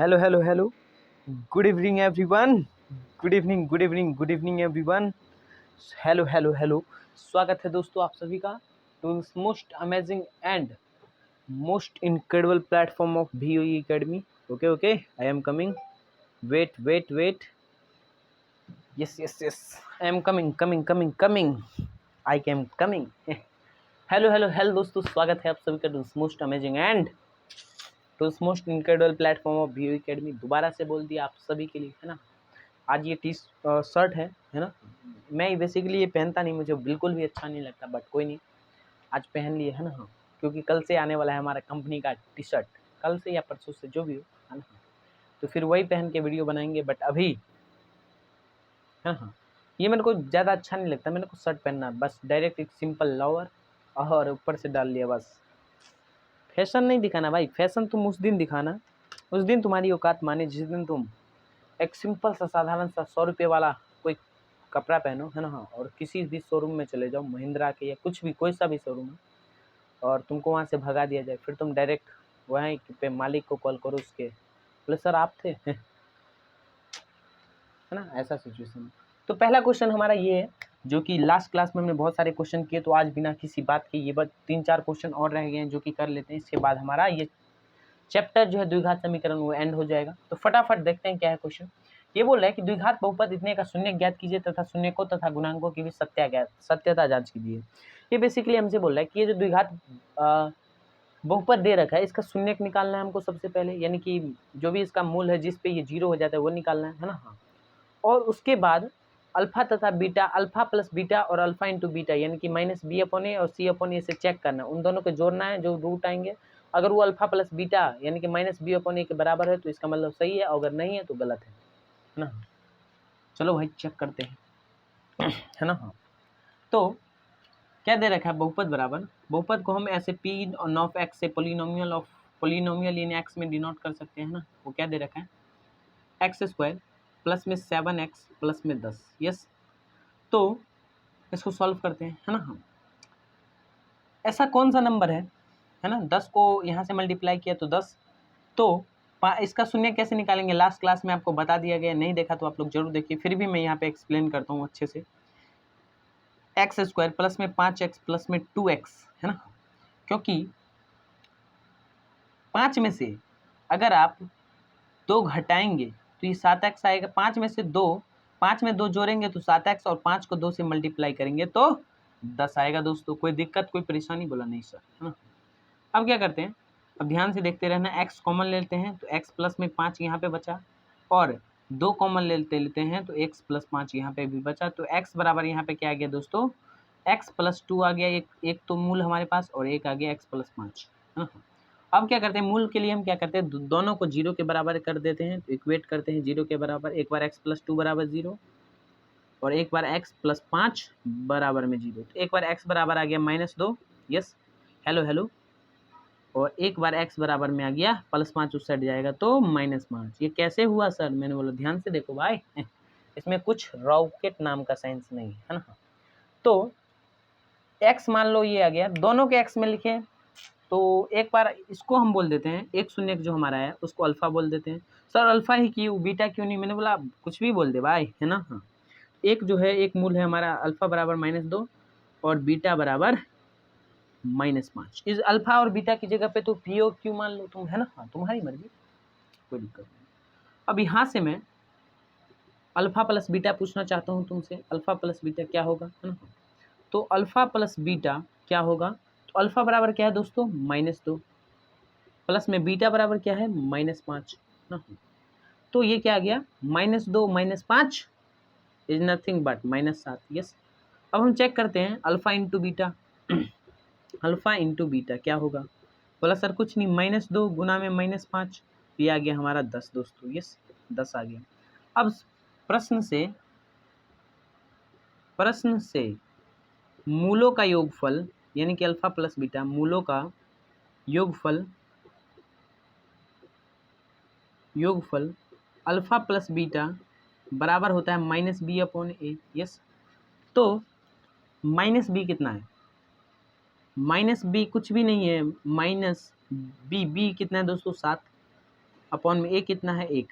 Hello hello hello, good evening everyone. Good evening good evening good evening everyone. Hello hello hello, स्वागत है दोस्तों आप सभी का to this most amazing and most incredible platform of VOE academy. Okay okay, I am coming. Wait wait wait, yes yes yes, I am coming coming coming coming, I am coming. Hello hello hello दोस्तों, स्वागत है आप सभी का to this most amazing and to this most incredible platform of VOE academy. दोबारा से बोल दिया आप सभी के लिए, है ना। आज ये शर्ट है ना। मैं बेसिकली ये पहनता नहीं, मुझे बिल्कुल भी अच्छा नहीं लगता, बट कोई नहीं, आज पहन लिए, है ना। हाँ, क्योंकि कल से आने वाला है हमारा कंपनी का टी शर्ट, कल से या परसों से जो भी हो, है ना। तो फिर वही पहन के वीडियो बनाएंगे, बट अभी, है हाँ, ये मेरे को ज़्यादा अच्छा नहीं लगता। मेरे को शर्ट पहनना बस डायरेक्ट एक सिंपल लोअर और ऊपर से डाल लिया बस। फैशन नहीं दिखाना भाई, फैशन तुम उस दिन दिखाना, उस दिन तुम्हारी औकात माने जिस दिन तुम एक सिंपल सा साधारण सा 100 रुपये वाला कोई कपड़ा पहनो, है ना। हाँ, और किसी भी शोरूम में चले जाओ, महिंद्रा के या कुछ भी, कोई सा भी शोरूम है, और तुमको वहाँ से भगा दिया जाए, फिर तुम डायरेक्ट वहीं पे मालिक को कॉल करो, उसके बोले सर आप थे, है ना, ऐसा सिचुएशन। तो पहला क्वेश्चन हमारा ये है, जो कि लास्ट क्लास में हमने बहुत सारे क्वेश्चन किए, तो आज बिना किसी बात के ये बस 3-4 क्वेश्चन और रह गए हैं जो कि कर लेते हैं। इसके बाद हमारा ये चैप्टर जो है द्विघात समीकरण वो एंड हो जाएगा। तो फटाफट देखते हैं क्या है क्वेश्चन। ये बोल रहा है कि द्विघात बहुपद इतने का शून्य ज्ञात कीजिए तथा शून्यकों तथा गुणांकों की भी सत्यता जांच कीजिए। ये बेसिकली हमसे बोल रहा है कि ये जो द्विघात बहुपद दे रखा है, इसका शून्यक निकालना है हमको सबसे पहले, यानी कि जो भी इसका मूल है जिस पे ये 0 हो जाता है वो निकालना है ना। हाँ, और उसके बाद अल्फा तथा बीटा, अल्फा प्लस बीटा और अल्फा इंटू बीटा, यानी कि -B/A और C/A से चेक करना, उन दोनों को जोड़ना है जो रूट आएंगे। अगर वो अल्फा प्लस बीटा यानी कि -B/A के बराबर है तो इसका मतलब सही है, अगर नहीं है तो गलत है ना। चलो भाई चेक करते हैं, है ना। हाँ, तो क्या दे रखा है, बहुपद बराबर, बहुपद को हम ऐसे P ऑफ x से पोलिनोमियल इन x में डिनोट कर सकते हैं ना। वो क्या दे रखा है, x² प्लस में 7x प्लस में 10। यस, तो इसको सॉल्व करते हैं, है ना। हम ऐसा कौन सा नंबर है ना, 10 को यहाँ से मल्टीप्लाई किया तो 10, तो इसका शून्य कैसे निकालेंगे, लास्ट क्लास में आपको बता दिया गया, नहीं देखा तो आप लोग जरूर देखिए, फिर भी मैं यहाँ पे एक्सप्लेन करता हूँ अच्छे से। x² प्लस में 5x प्लस में 2x, है ना, क्योंकि 5 में से अगर आप 2 घटाएंगे तो ये 7x आएगा। 5 में से 2, 5 में 2 जोड़ेंगे तो 7x, और 5 को 2 से मल्टीप्लाई करेंगे तो 10 आएगा दोस्तों। कोई दिक्कत, कोई परेशानी, बोला नहीं सर, है ना। अब क्या करते हैं, अब ध्यान से देखते रहना, x कॉमन लेते हैं तो x प्लस में 5 यहाँ पे बचा, और 2 कॉमन लेते हैं तो x प्लस 5 यहाँ पे भी बचा। तो x बराबर यहाँ पे क्या आ गया दोस्तों, x प्लस 2 आ गया, एक तो मूल हमारे पास, और एक आ गया x प्लस 5, है ना। अब क्या करते हैं, मूल के लिए हम क्या करते हैं, दोनों को 0 के बराबर कर देते हैं, तो इक्वेट करते हैं 0 के बराबर। एक बार x प्लस 2 बराबर 0 और एक बार x प्लस 5 बराबर में 0। तो एक बार x बराबर आ गया -2, यस, हेलो हेलो, और एक बार x बराबर में आ गया +5, उस साइड जाएगा तो -5। ये कैसे हुआ सर, मैंने बोला ध्यान से देखो भाई, इसमें कुछ रॉकेट नाम का साइंस नहीं है ना। तो x मान लो ये आ गया, दोनों के x में लिखे, तो एक बार इसको हम बोल देते हैं, एक शून्य जो हमारा है उसको अल्फा बोल देते हैं। सर अल्फा ही क्यों, बीटा क्यों नहीं, मैंने बोला कुछ भी बोल दे भाई, है ना। हाँ, एक जो है, एक मूल है हमारा, अल्फा बराबर -2 और बीटा बराबर -5। इस अल्फा और बीटा की जगह पे तो पी और क्यू मान लो तुम, है ना। हाँ, तुम्हारी मर्जी, कोई दिक्कत नहीं। अब यहाँ से मैं अल्फा प्लस बीटा पूछना चाहता हूँ तुमसे, अल्फा प्लस बीटा क्या होगा, है ना। तो अल्फा प्लस बीटा क्या होगा, तो अल्फा बराबर क्या है दोस्तों, -2, प्लस में बीटा बराबर क्या है, -5 ना। तो ये क्या आ गया, -2 -5 इज नथिंग बट -7। यस, अब हम चेक करते हैं alpha into beta, alpha into beta क्या होगा, बोला सर कुछ नहीं, -2 गुना में -5, ये आ गया हमारा 10 दोस्तों। यस, 10 आ गया। अब प्रश्न से मूलों का योगफल, यानी कि अल्फा प्लस बीटा मूलों का योगफल अल्फा प्लस बीटा बराबर होता है -B/A। यस, तो -B कितना है, -B कुछ भी नहीं है, -B कितना है दोस्तों, 7, अपॉन में a कितना है 1,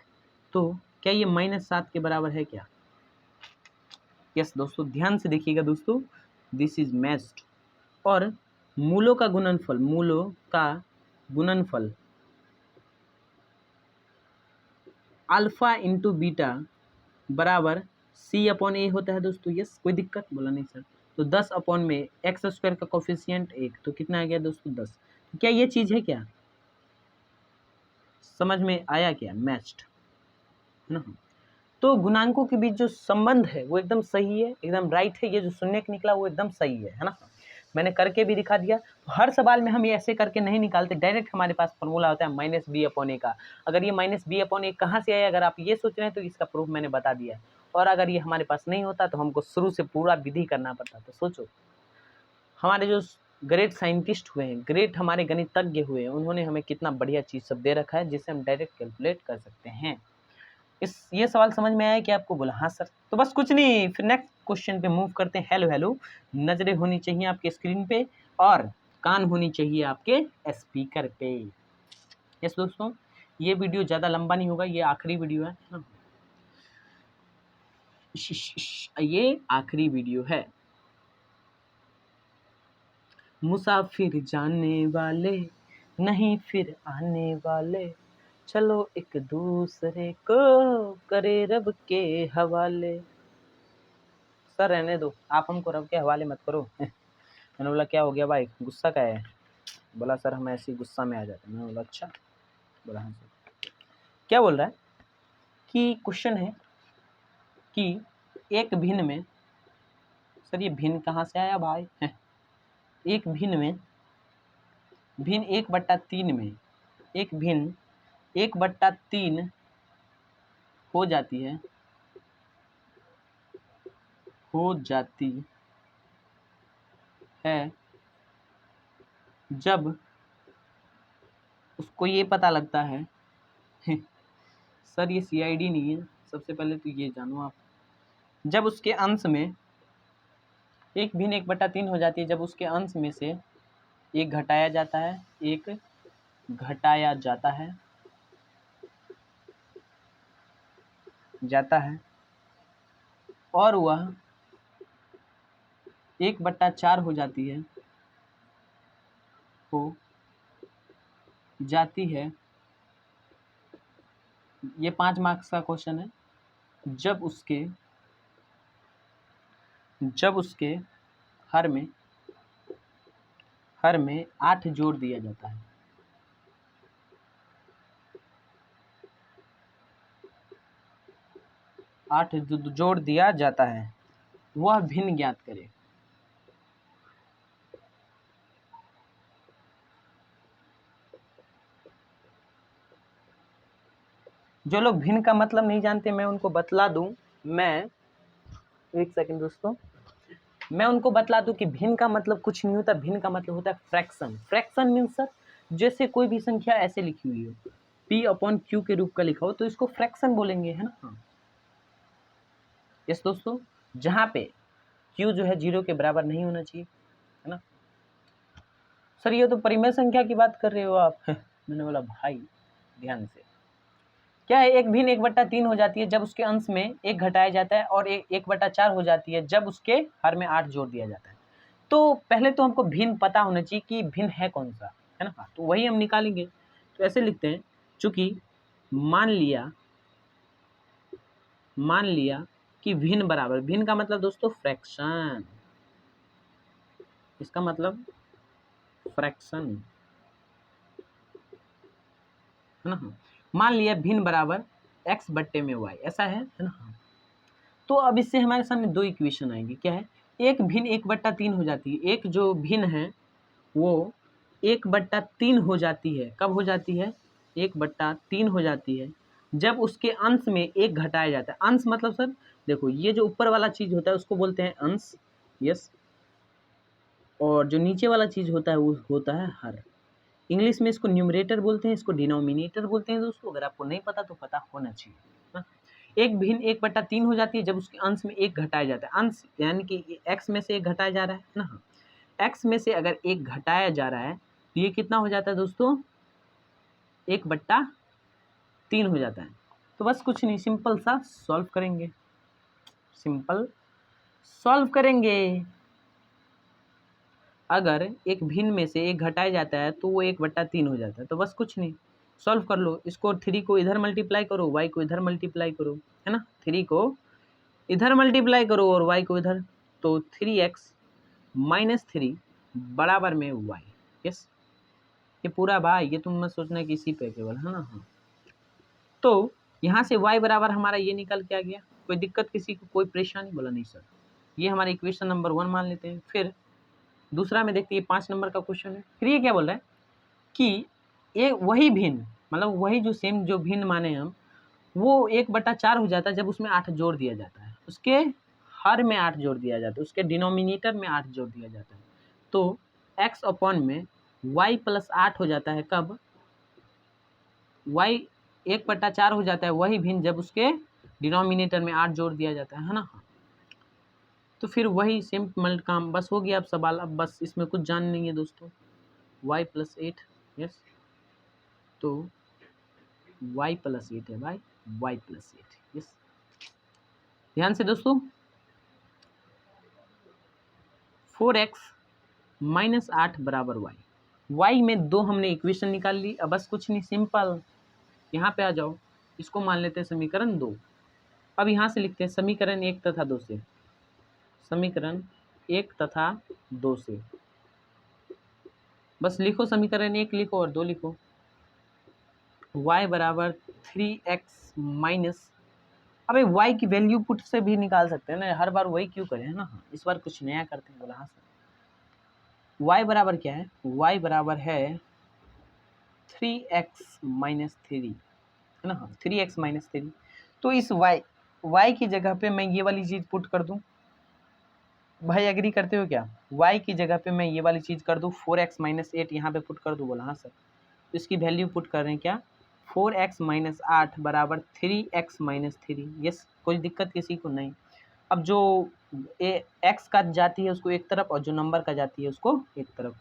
तो क्या ये -7 के बराबर है क्या? यस दोस्तों, ध्यान से देखिएगा दोस्तों, दिस इज मैच्ड। और मूलों का गुणनफल अल्फा इंटू बीटा बराबर c/a होता है दोस्तों। यस, कोई दिक्कत? बोला नहीं सर। तो 10 अपॉन में x² का कोफिशिएंट 1, तो कितना आ गया दोस्तों 10। तो क्या ये चीज है क्या? समझ में आया क्या? मैच्ड है ना। तो गुणांकों के बीच जो संबंध है वो एकदम सही है, एकदम राइट है। ये जो शून्य निकला वो एकदम सही है ना। मैंने करके भी दिखा दिया। तो हर सवाल में हम ये ऐसे करके नहीं निकालते, डायरेक्ट हमारे पास फॉर्मूला होता है -b/a का। अगर ये -b/a कहाँ से आया, अगर आप ये सोच रहे हैं तो इसका प्रूफ मैंने बता दिया है। और अगर ये हमारे पास नहीं होता तो हमको शुरू से पूरा विधि करना पड़ता। तो सोचो, हमारे जो ग्रेट साइंटिस्ट हुए हैं, ग्रेट हमारे गणितज्ञ हुए हैं, उन्होंने हमें कितना बढ़िया चीज़ सब दे रखा है जिससे हम डायरेक्ट कैलकुलेट कर सकते हैं। ये सवाल समझ में आया कि आपको? बोला हाँ सर। तो बस कुछ नहीं, फिर नेक्स्ट क्वेश्चन पे मूव करते हैं। हेलो हेलो, नजरें होनी चाहिए आपके स्क्रीन पे और कान होनी चाहिए आपके स्पीकर पे। यस दोस्तों, ये वीडियो ज़्यादा लंबा नहीं होगा, ये आखिरी वीडियो है ना, ये आखिरी वीडियो है। मुसाफिर जाने वाले नहीं फिर आने वाले, चलो एक दूसरे को करे रब के हवाले। सर रहने दो, आप हमको रब के हवाले मत करो। मैंने बोला क्या हो गया भाई, गुस्सा का है? बोला सर हम ऐसे ही गुस्सा में आ जाते हैं। मैंने बोला अच्छा। बोला हाँ सर। क्या बोल रहा है कि क्वेश्चन है कि एक भिन्न में, सर ये भिन्न कहाँ से आया भाई? एक भिन्न में, भिन्न 1/3 में, एक भिन्न 1/3 हो जाती है, जब उसको ये पता लगता है सर ये CID नहीं है, सबसे पहले तो ये जानो आप। जब उसके अंश में एक भिन्न 1/3 हो जाती है, जब उसके अंश में से एक घटाया जाता है, एक घटाया जाता है और वह 1/4 हो जाती है, हो जाती है। ये 5 मार्क्स का क्वेश्चन है। जब उसके हर में 8 जोड़ दिया जाता है। 8 जोड़ दिया जाता है, वह भिन्न ज्ञात करे। जो लोग भिन्न का मतलब नहीं जानते, मैं उनको बतला दूं। एक सेकंड दोस्तों, मैं उनको बतला दूं कि भिन्न का मतलब कुछ नहीं होता। भिन्न का मतलब होता है फ्रैक्शन। फ्रैक्शन मीन्स सर, जैसे कोई भी संख्या ऐसे लिखी हुई हो, P/Q के रूप का लिखा हो, तो इसको फ्रैक्शन बोलेंगे, है ना। हाँ यस दोस्तों, जहाँ पे Q जो है 0 के बराबर नहीं होना चाहिए, है ना। सर ये तो परिमेय संख्या की बात कर रहे हो आप। मैंने बोला भाई ध्यान से, क्या है, एक भिन्न 1/3 हो जाती है जब उसके अंश में एक घटाया जाता है, और 1/4 हो जाती है जब उसके हर में 8 जोड़ दिया जाता है। तो पहले तो हमको भिन्न पता होना चाहिए कि भिन्न है कौन सा, है ना। तो वही हम निकालेंगे। तो ऐसे लिखते हैं, चूंकि मान लिया कि भिन्न बराबर, भिन्न का मतलब दोस्तों फ्रैक्शन, इसका मतलब फ्रैक्शन, है ना। मान लिया भिन्न बराबर x/y, ऐसा है ना। तो अब इससे हमारे सामने दो इक्वेशन आएंगी। क्या है, एक भिन्न 1/3 हो जाती है, एक जो भिन्न है वो 1/3 हो जाती है। कब हो जाती है? 1/3 हो जाती है जब उसके अंश में एक घटाया जाता है। अंश मतलब सर देखो, ये जो ऊपर वाला चीज होता है उसको बोलते हैं अंश, यस। और जो नीचे वाला चीज होता है वो होता है हर। इंग्लिश में इसको न्यूमरेटर बोलते हैं, इसको डिनोमिनेटर बोलते हैं दोस्तों। अगर आपको नहीं पता तो पता होना चाहिए ना। एक भिन्न 1/3 हो जाती है जब उसके अंश में एक घटाया जाता है। अंश यानी कि x में से एक घटाया जा रहा है ना। x में से अगर एक घटाया जा रहा है तो ये कितना हो जाता है दोस्तों? 1/4 3 हो जाता है। तो बस कुछ नहीं, सिंपल सा सॉल्व करेंगे, सिंपल सॉल्व करेंगे। अगर एक भिन्न में से एक घटाया जाता है तो वो 1/3 हो जाता है। तो बस कुछ नहीं, सॉल्व कर लो इसको। 3 को इधर मल्टीप्लाई करो, y को इधर मल्टीप्लाई करो, है ना। 3 को इधर मल्टीप्लाई करो और y को इधर, तो 3x माइनस 3 बराबर में y। यस, ये पूरा भाई, ये तुम मत सोचना कि इसी पे केवल, है ना। हाँ, तो यहाँ से y बराबर हमारा ये निकल के आ गया। कोई दिक्कत किसी को, कोई परेशानी? बोला नहीं सर। ये हमारा इक्वेशन नंबर 1 मान लेते हैं। फिर दूसरा में देखते हैं, 5 नंबर का क्वेश्चन है। फिर ये क्या बोल रहा है कि एक वही भिन्न, मतलब वही जो सेम जो भिन्न माने हम, वो 1/4 हो जाता है जब उसमें 8 जोड़ दिया जाता है। उसके हर में 8 जोड़ दिया जाता है, उसके डिनोमिनेटर में 8 जोड़ दिया जाता है। तो x अपॉन में y प्लस 8 हो जाता है। कब y 1/4 हो जाता है वही भिन्न जब उसके डिनोमिनेटर में 8 जोड़ दिया जाता है ना। तो फिर वही सिंपल काम बस हो गया। अब सवाल, अब बस इसमें कुछ जान नहीं है दोस्तों। y प्लस 8, यस, तो y प्लस 8 है भाई, y प्लस 8, यस। ध्यान से दोस्तों, 4x माइनस 8 बराबर y में 2 हमने इक्वेशन निकाल ली। अब बस कुछ नहीं, सिंपल यहाँ पे आ जाओ। इसको मान लेते हैं समीकरण 2। अब यहाँ से लिखते हैं समीकरण 1 तथा 2 से, समीकरण 1 तथा 2 से बस लिखो, समीकरण 1 लिखो और 2 लिखो। y बराबर 3x माइनस, अबे y की वैल्यू पुट से भी निकाल सकते हैं ना, हर बार वही क्यों करें, है ना। इस बार कुछ नया करते हैं। बोला हाँ सर। y बराबर क्या है? y बराबर है 3x माइनस 3, है ना। 3x minus 3। तो इस y की जगह पे मैं ये वाली चीज पुट कर दूं। भाई एग्री करते हो क्या? y की जगह पे मैं ये वाली चीज कर दूं, 4x माइनस 8 यहाँ पे पुट कर दूं। बोला हाँ सर। तो इसकी वैल्यू पुट कर रहे हैं क्या? 4x माइनस 8 बराबर 3x माइनस 3। यस, कोई दिक्कत किसी को नहीं। अब जो x का जाती है उसको एक तरफ और जो नंबर का जाती है उसको एक तरफ।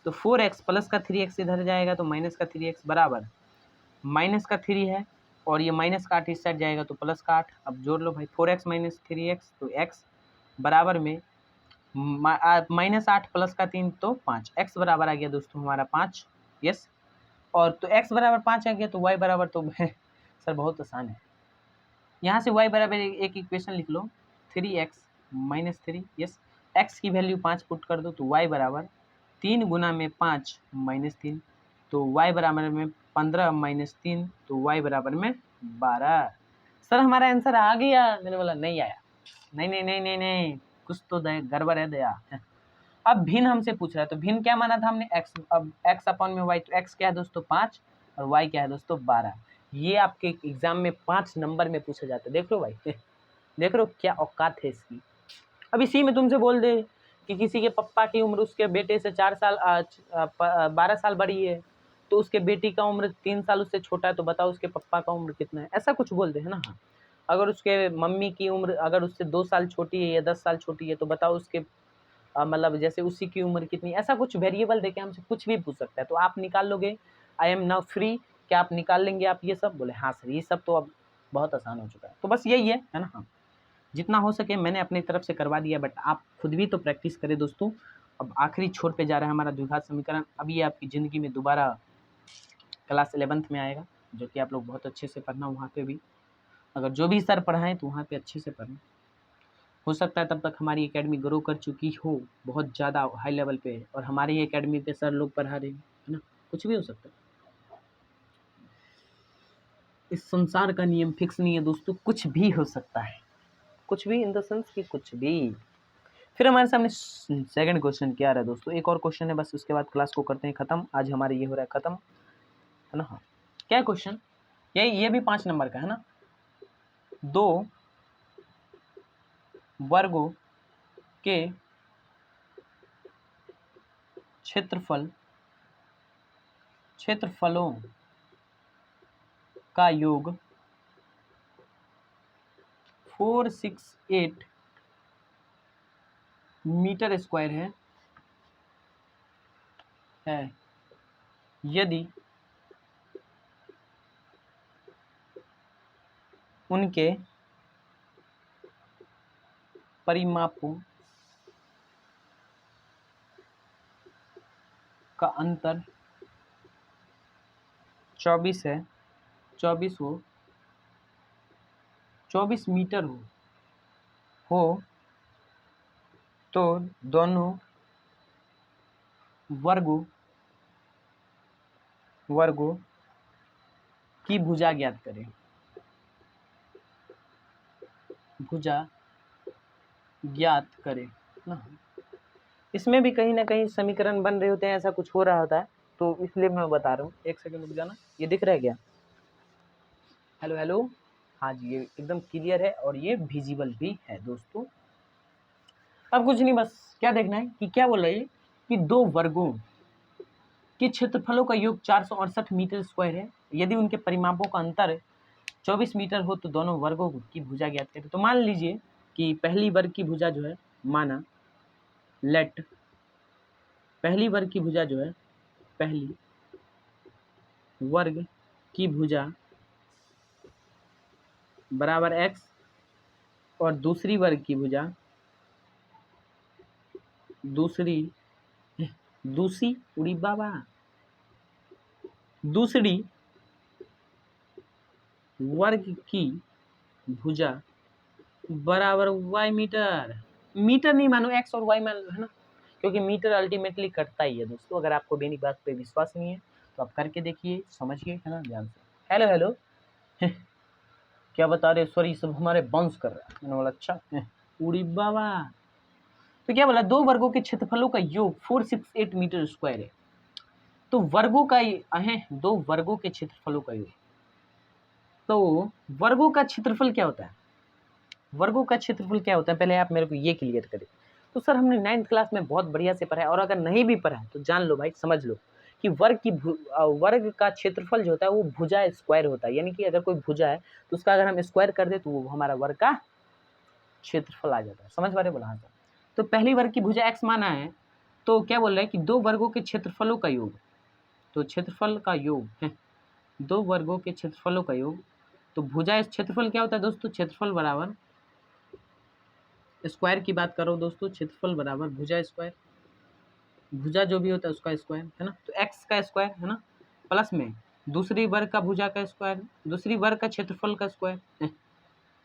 तो 4x प्लस का 3x इधर जाएगा तो माइनस का 3x बराबर माइनस का 3 है, और ये माइनस का 8 इस साइड जाएगा तो प्लस का 8। अब जोड़ लो भाई, 4x माइनस 3x, तो x बराबर में माइनस 8 प्लस का 3 तो 5। x बराबर आ गया दोस्तों हमारा 5। यस, और तो x बराबर 5 आ गया तो y बराबर तो सर बहुत आसान है। यहाँ से y बराबर एक इक्वेशन लिख लो, 3x माइनस 3। यस, x की वैल्यू 5 पुट कर दो तो y बराबर 3 गुना में 5 माइनस 3, तो y बराबर में 15 माइनस 3, तो y बराबर में 12। सर हमारा आंसर आ गया। मैंने बोला नहीं आया। नहीं नहीं नहीं नहीं नहीं, कुछ तो गड़बड़ है दया। अब भिन्न हमसे पूछ रहा है, तो भिन्न क्या माना था हमने? x। अब x अपॉन में y, तो x क्या है दोस्तों? 5, और y क्या है दोस्तों? 12। ये आपके एग्जाम में 5 नंबर में पूछा जाता है। देख लो भाई देख लो क्या औकात है इसकी। अब इसी में तुमसे बोल दे कि किसी के पप्पा की उम्र उसके बेटे से 4 साल 12 साल बड़ी है, तो उसके बेटी का उम्र 3 साल उससे छोटा है, तो बताओ उसके पप्पा का उम्र कितना है। ऐसा कुछ बोल दे, है ना। हाँ, अगर उसके मम्मी की उम्र अगर उससे 2 साल छोटी है या 10 साल छोटी है, तो बताओ उसके मतलब जैसे उसी की उम्र कितनी। ऐसा कुछ वेरिएबल देके हमसे कुछ भी पूछ सकता है। तो आप निकाल लोगे, आई एम नाउ फ्री, क्या आप निकाल लेंगे आप ये सब? बोले हाँ सर, ये सब तो अब बहुत आसान हो चुका है। तो बस यही है ना। हाँ, जितना हो सके मैंने अपनी तरफ से करवा दिया, बट आप खुद भी तो प्रैक्टिस करें दोस्तों। अब आखिरी छोर पे जा रहा है हमारा द्विघात समीकरण। अब ये आपकी ज़िंदगी में दोबारा क्लास 11th में आएगा, जो कि आप लोग बहुत अच्छे से पढ़ना। वहाँ पे भी अगर जो भी सर पढ़ाएं तो वहाँ पे अच्छे से पढ़ें। हो सकता है तब तक हमारी एकेडमी ग्रो कर चुकी हो बहुत ज़्यादा हाई लेवल पे, और हमारी एकेडमी पे सर लोग पढ़ा रहे हैं, है ना। कुछ भी हो सकता है। इस संसार का नियम फिक्स नहीं है दोस्तों, कुछ भी हो सकता है। कुछ भी इन द सेंस कि कुछ भी। फिर हमारे सामने सेकंड क्वेश्चन क्या आ रहा है दोस्तों? एक और क्वेश्चन है, बस उसके बाद क्लास को करते हैं खत्म। आज हमारे ये हो रहा है खत्म, है ना। हाँ, क्या क्वेश्चन? ये भी 5 नंबर का है ना। 2 वर्गों के क्षेत्रफलों का योग 468 मीटर स्क्वायर है यदि उनके परिमापों का अंतर 24 है, 24 हो, 24 मीटर हो तो दोनों वर्गों की भुजा ज्ञात करें। भुजा ज्ञात करें ना। इसमें भी कहीं ना कहीं समीकरण बन रहे होते हैं, ऐसा कुछ हो रहा होता है, तो इसलिए मैं बता रहा हूँ। एक सेकंड रुक जाना। ये दिख रहा है क्या? हेलो हेलो, हाँ जी, ये एकदम क्लियर है और ये विजिबल भी है दोस्तों। अब कुछ नहीं, बस क्या देखना है कि क्या बोल रही है कि दो वर्गों के क्षेत्रफलों का योग 468 मीटर स्क्वायर है। यदि उनके परिमापों का अंतर 24 मीटर हो तो दोनों वर्गों की भुजा ज्ञात करें। तो मान लीजिए कि पहली वर्ग की भुजा जो है, माना लेट पहली वर्ग की भुजा जो है, पहली वर्ग की भुजा बराबर x और दूसरी वर्ग की भुजा दूसरी उड़ी बाबा दूसरी वर्ग की भुजा बराबर y मीटर। मीटर नहीं मानो, x और y मान लो, है ना, क्योंकि मीटर अल्टीमेटली कटता ही है दोस्तों। अगर आपको मेरी बात पे विश्वास नहीं है तो आप करके देखिए, समझिए, है ना, ध्यान से। हेलो हेलो क्या बता रहे? सॉरी, सब हमारे बाउंस कर रहा है। मैंने बोला अच्छा उड़ी बाबा। तो क्या बोला, दो वर्गों के क्षेत्रफलों का योग 468 मीटर स्क्वायर है। तो वर्गों का है, दो वर्गों के क्षेत्रफलों का योग। तो वर्गों का क्षेत्रफल क्या होता है? वर्गों का क्षेत्रफल क्या होता है, पहले आप मेरे को ये क्लियर करें। तो सर हमने 9th क्लास में बहुत बढ़िया से पढ़ा है, और अगर नहीं भी पढ़ा है तो जान लो भाई, समझ लो कि वर्ग का क्षेत्रफल जो होता है वो भुजा स्क्वायर होता है। यानी कि अगर कोई भुजा है तो उसका अगर हम स्क्वायर कर दे तो वो हमारा वर्ग का क्षेत्रफल आ जाता है। समझ पा रहे? बोला हाँ सर। तो पहली वर्ग की भुजा x माना है, तो क्या बोल रहा है कि दो वर्गों के क्षेत्रफलों का योग। तो क्षेत्रफल का योग है दो वर्गों के क्षेत्रफलों का योग। तो भुजा क्षेत्रफल क्या होता है दोस्तों? क्षेत्रफल बराबर स्क्वायर की बात करो दोस्तों, क्षेत्रफल बराबर भुजा स्क्वायर। भुजा जो भी होता है उसका स्क्वायर, है ना। तो x का स्क्वायर, है ना, प्लस में दूसरी वर्ग का भुजा का स्क्वायर, दूसरी वर्ग का क्षेत्रफल का स्क्वायर,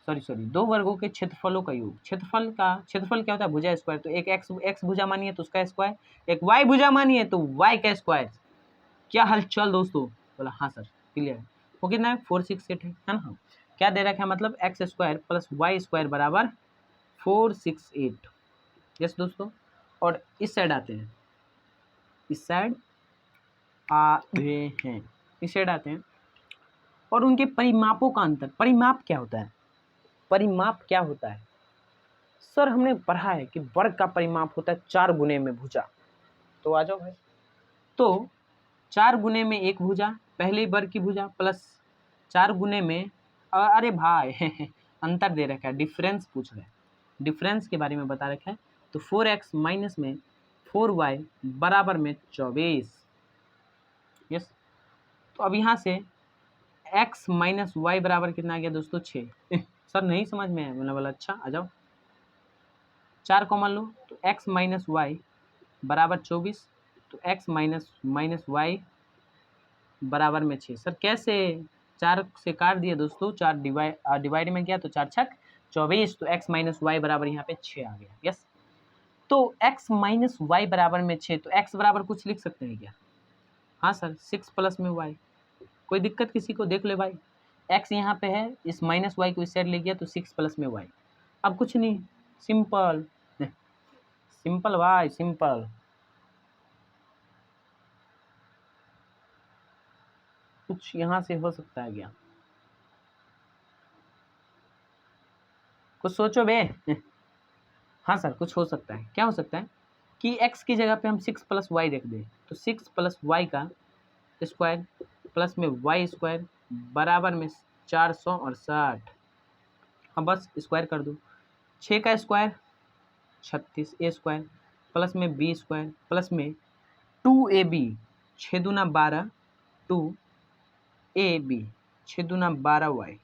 सॉरी दो वर्गों के क्षेत्रफलों का योग। क्षेत्रफल क्या होता है? भुजा स्क्वायर। तो एक x भुजा मानिए तो उसका स्क्वायर, एक y भुजा मानिए तो y का स्क्वायर। क्या हालचाल दोस्तों? बोला हाँ सर, क्लियर है। वो कितना है? 468 है ना। क्या दे रखा है? मतलब x square plus y square बराबर 468। यस दोस्तों। और इस साइड आते हैं, इस साइड आते हैं और उनके परिमापों का अंतर। परिमाप क्या होता है? परिमाप क्या होता है सर? हमने पढ़ा है कि वर्ग का परिमाप होता है 4 गुने में भुजा। तो आ जाओ भाई। तो 4 गुने में एक भुजा, पहले वर्ग की भुजा, प्लस 4 गुने में अरे भाई अंतर दे रखा है, डिफरेंस पूछ रहा है, डिफरेंस के बारे में बता रखा है। तो 4x माइनस में 4y बराबर में 24। यस। तो अब यहाँ से x माइनस वाई बराबर कितना आ गया दोस्तों? 6 सर नहीं समझ में है। मैंने बोला अच्छा, आ जाओ। 4 कॉमन लो तो x माइनस वाई बराबर 24। तो x माइनस वाई बराबर में 6। सर कैसे? 4 से काट दिया दोस्तों, 4 डिवाइड में गया तो 4 छक 24। तो x माइनस वाई बराबर यहाँ पे 6 आ गया। यस। तो x माइनस वाई बराबर में 6, तो x बराबर कुछ लिख सकते हैं क्या? हाँ सर, 6 प्लस में y। कोई दिक्कत किसी को? देख ले भाई, x यहाँ पे है, इस माइनस वाई को इस साइड ले गया तो 6 प्लस में y। अब कुछ नहीं, सिंपल सिंपल भाई, सिंपल। कुछ यहाँ से हो सकता है क्या? कुछ सोचो बे हाँ सर, कुछ हो सकता है। क्या हो सकता है कि x की जगह पे हम 6 प्लस वाई रख दें, तो 6 प्लस वाई का स्क्वायर प्लस में वाई स्क्वायर बराबर में 468। अब बस स्क्वायर कर दो। 6 का स्क्वायर 36 ए स्क्वायर प्लस में बी स्क्वायर प्लस में 2ab 6 दूना 12 2ab 6 दूना 12y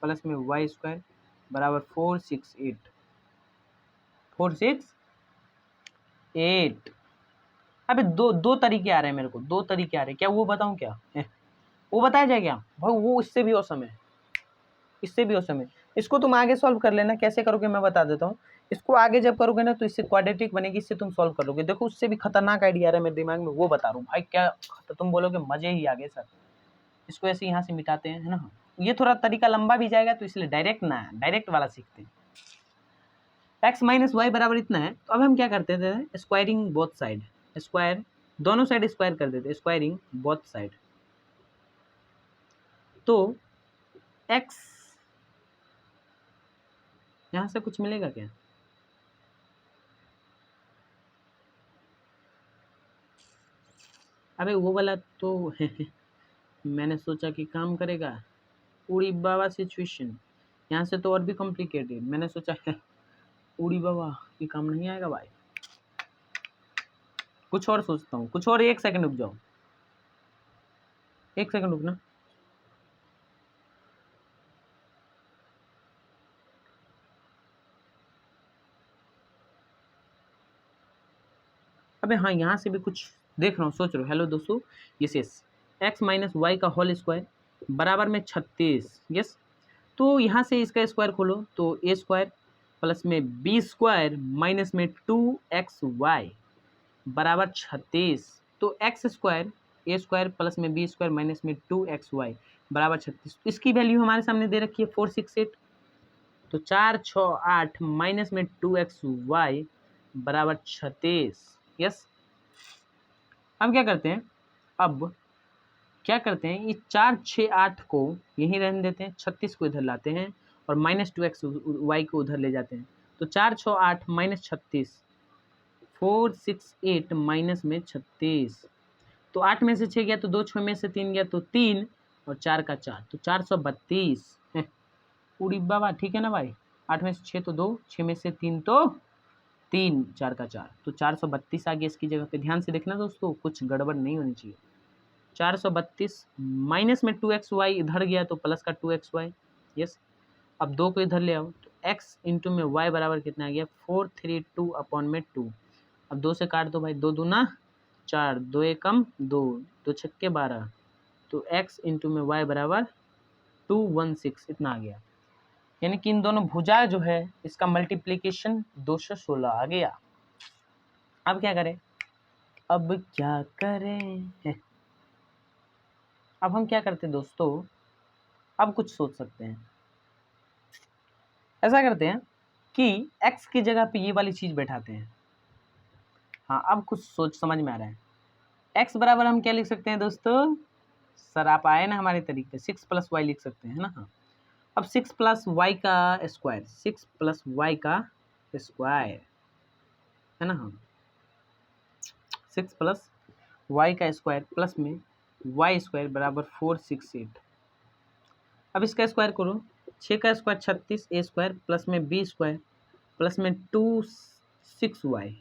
प्लस में वाई स्क्वायर बराबर 468। अबे दो तरीके आ रहे हैं मेरे को, 2 तरीके आ रहे हैं, क्या वो बताऊं क्या? वो बताया जाए क्या भाई? वो इससे भी औसम है, इससे भी औसम है। इसको तुम आगे सॉल्व कर लेना, कैसे करोगे मैं बता देता हूँ। इसको आगे जब करोगे ना तो इससे क्वाड्रेटिक बनेगी, इससे तुम सॉल्व कर लोगे। देखो उससे भी खतरनाक आइडिया आ रहा है मेरे दिमाग में, वो बता रहा हूँ भाई। क्या तो तुम बोलोगे मजे ही आ गए सर, इसको ऐसे यहाँ से मिटाते हैं, है ना। ये थोड़ा तरीका लंबा भी जाएगा तो इसलिए डायरेक्ट वाला सीखते हैं। एक्स माइनस वाई बराबर इतना है, तो अब हम क्या करते थे, स्क्वायरिंग बोथ साइड, स्क्वायर दोनों साइड स्क्वायर कर देते, स्क्वायरिंग बोथ साइड। तो एक्स यहां से कुछ मिलेगा क्या? अबे वो वाला तो मैंने सोचा कि काम करेगा, उड़ी बाबा सिचुएशन। यहाँ से तो और भी कॉम्प्लिकेटेड, मैंने सोचा उड़ी बाबा ये काम नहीं आएगा भाई, कुछ और सोचता हूँ, कुछ और। 1 सेकंड रुक जाओ, 1 सेकंड रुकना। अबे हाँ, यहाँ से भी कुछ देख रहा हूँ, सोच रहा हूँ। हेलो दोस्तों, yes yes, x minus y का होल स्क्वायर बराबर में 36। यस, तो यहाँ से इसका स्क्वायर खोलो तो ए स्क्वायर प्लस में बी स्क्वायर माइनस में 2xy बराबर 36। तो एक्स स्क्वायर ए स्क्वायर प्लस में बी स्क्वायर माइनस में 2xy बराबर 36। तो इसकी वैल्यू हमारे सामने दे रखी है 468। तो 4 6 8 माइनस में 2xy बराबर 36। यस, हम क्या करते हैं, अब क्या करते हैं, ये 4 6 8 को यहीं रहने देते हैं, 36 को इधर लाते हैं और माइनस 2xy को उधर ले जाते हैं। तो 4 6 8 माइनस 36, 468 माइनस में 36। तो 8 में से 6 गया तो 2, 6 में से 3 गया तो 3 और 4 का 4, तो 432। पूरी बाबा ठीक है ना भाई। 8 में से 6 तो 2, 6 में से 3 तो 3, 4 का 4, तो 432 आ गया इसकी जगह पे। ध्यान से देखना दोस्तों, कुछ गड़बड़ नहीं होनी चाहिए। 432 माइनस में 2xy इधर गया तो प्लस का 2xy। यस, अब 2 को इधर ले आओ तो x इंटू में y बराबर कितना आ गया, 432 अपॉन में 2। अब 2 से काट दो भाई, 2 दूना 4, 2 एकम 2, 2 छक्के 12, तो x इंटू में y बराबर 216 इतना आ गया। यानी कि इन दोनों भुजा जो है इसका मल्टीप्लीकेशन 216 आ गया। अब क्या करें, अब क्या करें, अब हम क्या करते हैं दोस्तों, अब कुछ सोच सकते हैं। ऐसा करते हैं कि x की जगह पे ये वाली चीज बैठाते हैं। हाँ, अब कुछ सोच समझ में आ रहा है। x बराबर हम क्या लिख सकते हैं दोस्तों, सर आप आए ना हमारे तरीके, 6 प्लस वाई लिख सकते हैं, है ना। हाँ, अब 6 प्लस वाई का स्क्वायर, 6 प्लस वाई का स्क्वायर, है ना। हाँ, 6 प्लस वाई का स्क्वायर प्लस में वाई स्क्वायर बराबर 468। अब इसका स्क्वायर करो, 6 का स्क्वायर 36, ए स्क्वायर प्लस में बी स्क्वायर प्लस में 26y,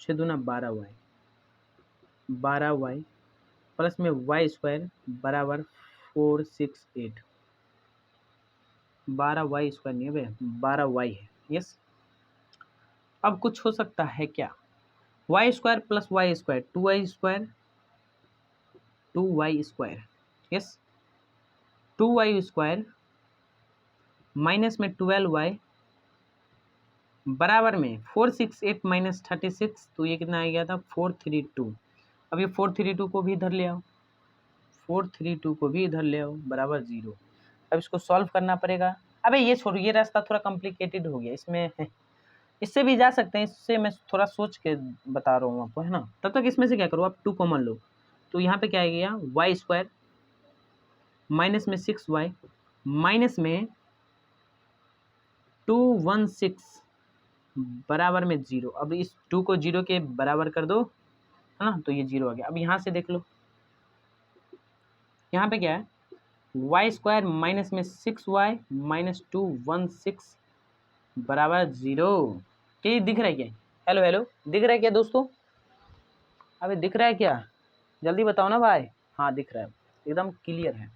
6 दूना 12y, 12y प्लस में वाई स्क्वायर बराबर 468। 12y स्क्वायर नहीं है भैया, 12y है। यस, अब कुछ हो सकता है क्या, y square plus y square 2y square, 2y square, yes, 2y square minus में 12y बराबर में 468 माइनस 36, तो ये कितना आ गया था 432। अब ये 432 को भी इधर ले आओ, 432 को भी इधर ले आओ बराबर 0। अब इसको सॉल्व करना पड़ेगा। अबे ये छोड़ो, ये रास्ता थोड़ा कॉम्प्लिकेटेड हो गया, इसमें इससे भी जा सकते हैं, इससे मैं थोड़ा सोच के बता रहा हूँ आपको, है ना। तब तक इसमें से क्या करो, आप 2 कॉमन लो, तो यहाँ पे क्या आ गया, वाई स्क्वायर माइनस में 6y माइनस में 216 बराबर में 0। अब इस 2 को 0 के बराबर कर दो, है ना, तो ये 0 आ गया। अब यहाँ से देख लो, यहाँ पे क्या है, वाई स्क्वायर माइनस में 6y माइनस 216 बराबर 0। क्या दिख रहा है क्या, हेलो हेलो, दिख रहा है क्या दोस्तों, अबे दिख रहा है क्या, जल्दी बताओ ना भाई। हाँ दिख रहा है, एकदम क्लियर है।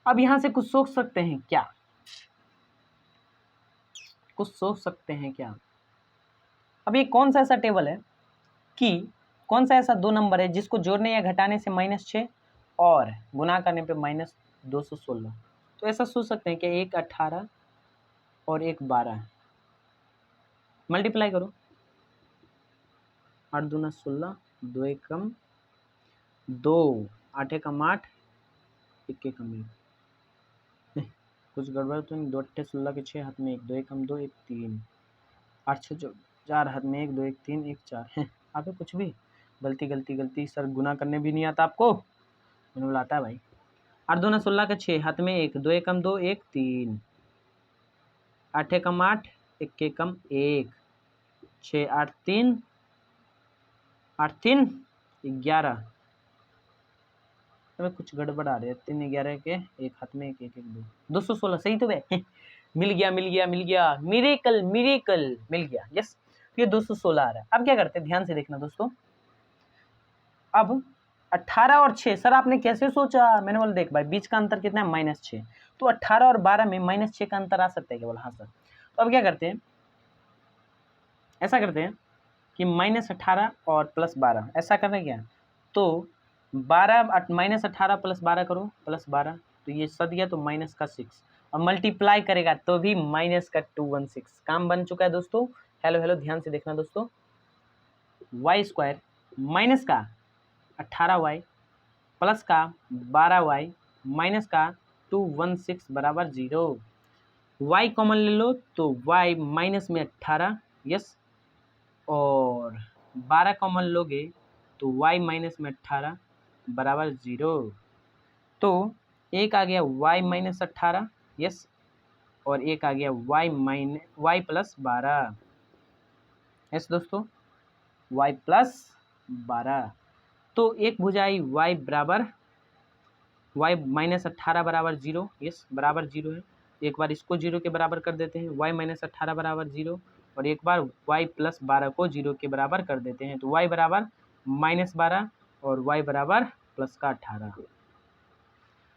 अब यहाँ से कुछ सोच सकते हैं क्या? कुछ सोच सकते हैं क्या? अब ये कौन सा ऐसा टेबल है कि कौन सा ऐसा दो नंबर है जिसको जोड़ने या घटाने से -6 और गुना करने पे -216? तो ऐसा सोच सकते हैं कि एक 18 और एक 12, मल्टीप्लाई करो, 8 दूना 16, 2 एकम 2, 8 एकम 8, 1 एकम 1, कुछ गड़बड़ तो नहीं? 2 8 16 के 6 हाथ में 1, 2 एकम 2, 1 3, 8 6 4 हाथ में 1, 2 1 3, 1 4 है। आप कुछ भी गलती गलती गलती सर, गुना करने भी नहीं आता आपको? मैंने बोला आता है भाई। 8 दूना 16 के 6 हाथ में 1, 2 एकम 2, 1 3, 8 एकम 8, 1 एकम 1, 6 8 3, 8 3 11, अबे कुछ गड़बड़ आ रही है। 3 11 के एक हाथ में 1 1 1 2, 216 सही तो है। मिल गया मिल गया मिल गया, मिरेकल मिरेकल मिल गया। यस, ये 216 आ रहा है। अब क्या करते हैं, ध्यान से देखना दोस्तों। अब 18 और 6, सर आपने कैसे सोचा? मैंने बोला देख भाई, बीच का अंतर कितना है? -6, तो 18 और 12 में -6 का अंतर आ सकता है क्या? बोला हाँ सर। तो अब क्या करते हैं, ऐसा करते हैं कि -18 और +12 ऐसा कर रहे हैं क्या? तो 12 -18 + 12 करो, +12, तो ये सद गया तो -6, और मल्टीप्लाई करेगा तो भी -216। काम बन चुका है दोस्तों। हेलो हेलो, ध्यान से देखना दोस्तों। y² माइनस का 18y प्लस का 12y माइनस का 216 बराबर 0। y कॉमन ले लो तो y माइनस में 18, यस, और 12 कॉमन लोगे तो y माइनस में 18 बराबर 0। तो एक आ गया y माइनस 18, यस, और एक आ गया y प्लस 12, यस दोस्तों, y प्लस 12। तो एक भुजाई y बराबर y माइनस 18 बराबर 0, यस, बराबर 0 है। एक बार इसको 0 के बराबर कर देते हैं, y माइनस 18 बराबर 0, और एक बार y प्लस 12 को 0 के बराबर कर देते हैं, तो y बराबर -12 और y बराबर प्लस का 18।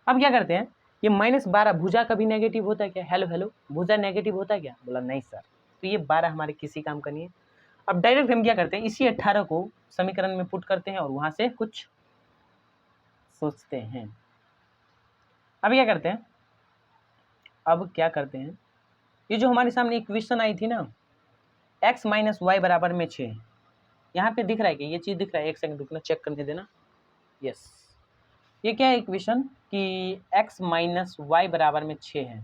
अब क्या करते हैं, ये -12 भुजा कभी नेगेटिव होता है क्या? हेलो हेलो, भुजा नेगेटिव होता है क्या? बोला नहीं सर। तो ये 12 हमारे किसी काम का नहीं है। अब डायरेक्ट हम क्या करते हैं, इसी 18 को समीकरण में पुट करते हैं और वहां से कुछ सोचते हैं। अब क्या करते हैं, ये जो हमारे सामने इक्वेशन आई थी ना, x माइनस वाई बराबर में 6, यहाँ पे दिख रहा है कि ये चीज़ दिख रहा है? एक सेकंड रुकना, चेक करने देना। यस, ये क्या है इक्वेशन कि x माइनस वाई बराबर में 6 है।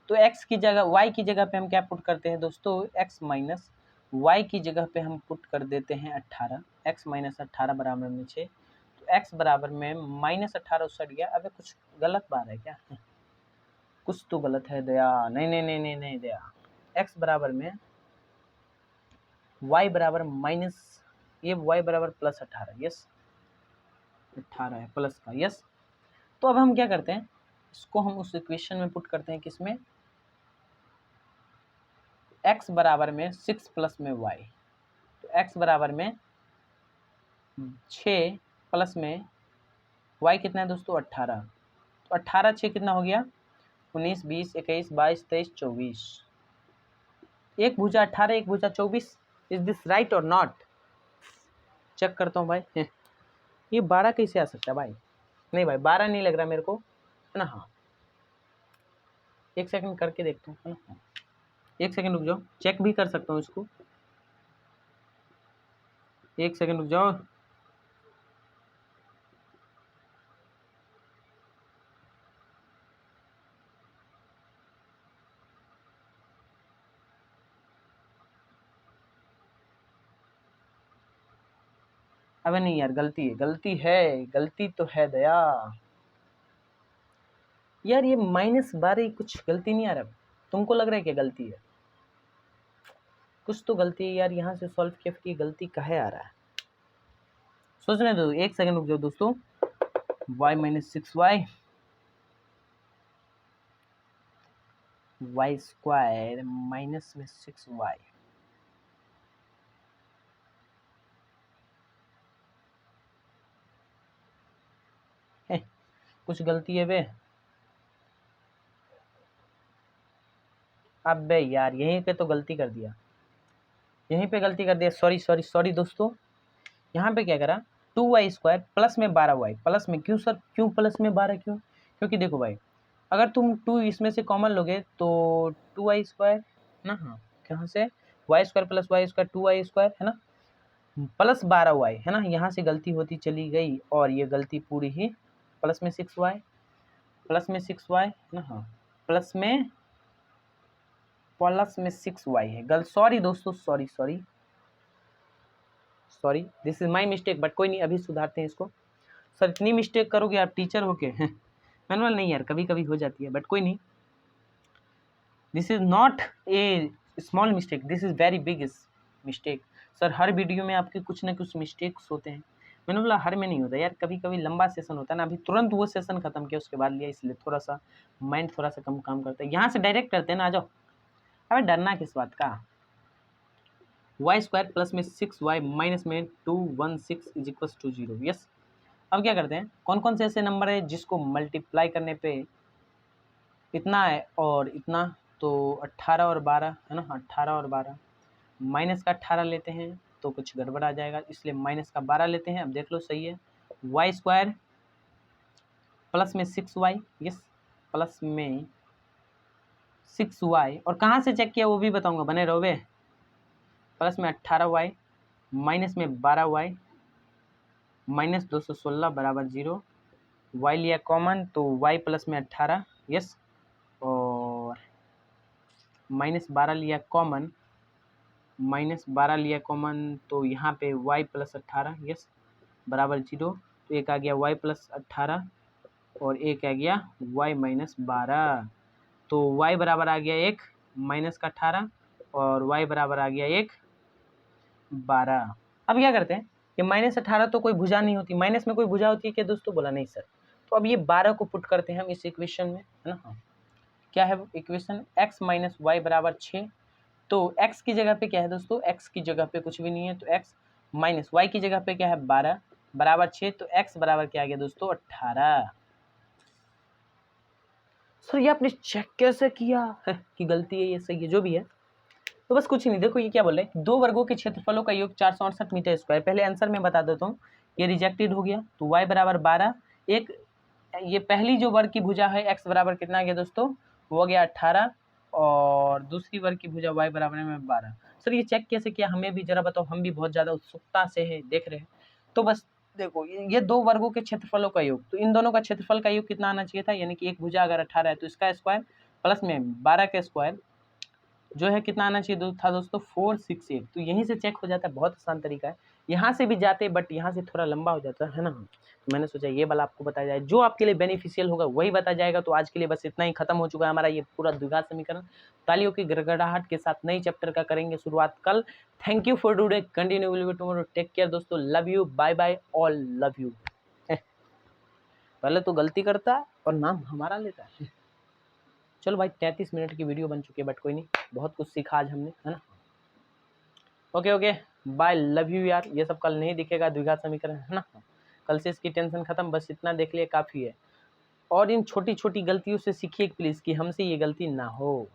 तो x की जगह, y की जगह पे हम क्या पुट करते हैं दोस्तों? x माइनस वाई की जगह पे हम पुट कर देते हैं 18, x माइनस 18 बराबर में 6, तो x बराबर में -18 सट गया। अबे कुछ गलत बात है क्या? कुछ तो गलत है दया। नहीं नहीं नहीं नहीं नहीं दया, x बराबर में y बराबर माइनस, ये y बराबर प्लस 18, यस, 18 है प्लस का, यस। तो अब हम क्या करते हैं, इसको हम उस इक्वेशन में पुट करते हैं, किसमें? x बराबर में 6 प्लस में y, तो x बराबर में 6 प्लस में y कितना है दोस्तों? 18, तो 18 6 कितना हो गया? 19 20 21 22 23 24, एक भुजा 18 एक भुजा 24। इज दिस राइट और नॉट? चेक करता हूँ भाई। ये 12 कैसे आ सकता है भाई? नहीं भाई 12 नहीं लग रहा मेरे को, है ना? हाँ, एक सेकंड करके देखता हूँ, है ना? एक सेकंड रुक जाओ, चेक भी कर सकता हूँ इसको, एक सेकंड रुक जाओ। अबे नहीं यार, गलती है, गलती तो है दया यार। ये -12 कुछ गलती नहीं आ रहा? तुमको लग रहा है क्या गलती है? कुछ तो गलती है यार। यहाँ से सॉल्व किया, फिर गलती काहे आ रहा है? सोचने दो, एक सेकंड रुक जाओ दोस्तों। y minus 6y, y square minus में 6y, कुछ गलती है बे। अबे यार यहीं पे तो गलती कर दिया, यहीं पे गलती कर दिया, सॉरी सॉरी सॉरी दोस्तों। यहाँ पे क्या करा, 2y² प्लस में 12y, प्लस में क्यों सर, क्यों प्लस में 12 क्यों? क्योंकि देखो भाई, अगर तुम 2 इसमें से कॉमन लोगे तो 2y² ना, हाँ कहाँ से, y² प्लस y² 2y² है ना, प्लस 12y है ना, यहाँ से गलती होती चली गई और ये गलती पूरी ही प्लस में 6y, प्लस में 6y है ना, हाँ प्लस में 6y है गलत, सॉरी दोस्तों sorry sorry sorry, this is my mistake, but कोई नहीं, अभी सुधारते हैं इसको। सर इतनी मिस्टेक करोगे आप टीचर हो के? मैनुअल नहीं यार, कभी कभी हो जाती है, बट कोई नहीं, this is not a small mistake, this is very big mistake. Sir her video में आपके कुछ ना कुछ मिस्टेक्स होते हैं। मैंने बोला हर में नहीं होता यार, कभी कभी लंबा सेशन होता है ना, अभी तुरंत वो सेशन खत्म किया उसके बाद लिया, इसलिए थोड़ा सा माइंड थोड़ा सा कम काम करता है। यहाँ से डायरेक्ट करते हैं ना, आ जाओ, अबे डरना किस बात का। y² प्लस में 6y माइनस में 216 इज इक्वल टू 0। यस, अब क्या करते हैं, कौन कौन से ऐसे नंबर है जिसको मल्टीप्लाई करने पे इतना है और इतना, तो 18 और 12 है ना, 18 और 12, माइनस का 18 लेते हैं तो कुछ गड़बड़ आ जाएगा, इसलिए माइनस का 12 लेते हैं। अब देख लो सही है, y² प्लस में 6y, यस प्लस में 6y, और कहाँ से चेक किया वो भी बताऊंगा, बने रहो बे। प्लस में 18y माइनस में 12y माइनस 216 बराबर 0, y लिया कॉमन तो y प्लस में 18, यस, और माइनस 12 लिया कॉमन, माइनस 12 लिया कॉमन तो यहाँ पे y प्लस 18, यस बराबर 0, तो एक आ गया y प्लस 18 और एक आ गया y माइनस 12, तो y बराबर आ गया 1 माइनस का 18 और y बराबर आ गया 1 12। अब क्या करते हैं, ये माइनस 18 तो कोई भुजा नहीं होती, माइनस में कोई भुजा होती है क्या दोस्तों, बोला नहीं सर। तो अब ये 12 को पुट करते हैं हम इस इक्वेशन में, है ना, क्या है इक्वेशन, x माइनस वाई बराबर 6, तो x की जगह पे क्या है दोस्तों, x की जगह पे कुछ भी नहीं है, तो x माइनस वाई की जगह पे क्या है 12 बराबर 6, तो x बराबर क्या आ गया दोस्तों 18। सर ये आपने चेक कैसे किया कि गलती है ये सही है, जो भी है, तो बस कुछ नहीं, देखो ये क्या बोल रहे हैं, 2 वर्गों के क्षेत्रफलों का योग 468 मीटर स्क्वायर। पहले आंसर में बता देता हूँ, ये रिजेक्टेड हो गया, तो y बराबर 12, एक ये पहली जो वर्ग की भुजा है x बराबर कितना आ गया दोस्तों, वो गया 18, और दूसरी वर्ग की भुजा y बराबर में 12। सर ये चेक कैसे किया, हमें भी जरा बताओ, हम भी बहुत ज़्यादा उत्सुकता से है देख रहे हैं। तो बस देखो, ये 2 वर्गों के क्षेत्रफलों का योग, तो इन दोनों का क्षेत्रफल का योग कितना आना चाहिए था, यानी कि एक भुजा अगर 18 है तो इसका स्क्वायर प्लस में 12 का स्क्वायर जो है कितना आना चाहिए था दोस्तों 468। तो यहीं से चेक हो जाता है, बहुत आसान तरीका है, यहाँ से भी जाते बट यहाँ से थोड़ा लंबा हो जाता है ना, तो मैंने सोचा ये वाला आपको बताया जाए, जो आपके लिए बेनिफिशियल होगा वही बताया जाएगा। तो आज के लिए बस इतना ही, खत्म हो चुका है हमारा ये पूरा द्विघात समीकरण। तालियों की गड़गड़ाहट के साथ नई चैप्टर का करेंगे शुरुआत कल। Thank you for today, continue will be tomorrow, take care दोस्तों, love you, bye bye all, love you. पहले तो गलती करता और नाम हमारा लेता है। चलो भाई 33 मिनट की वीडियो बन चुकी है, बट कोई नहीं, बहुत कुछ सीखा आज हमने, है ना। Okay okay bye, love you यार। ये सब कल नहीं दिखेगा द्विघात समीकरण, है ना, कल से इसकी टेंशन खत्म, बस इतना देख लिए काफ़ी है। और इन छोटी छोटी गलतियों से सीखिए प्लीज़, कि हमसे ये गलती ना हो।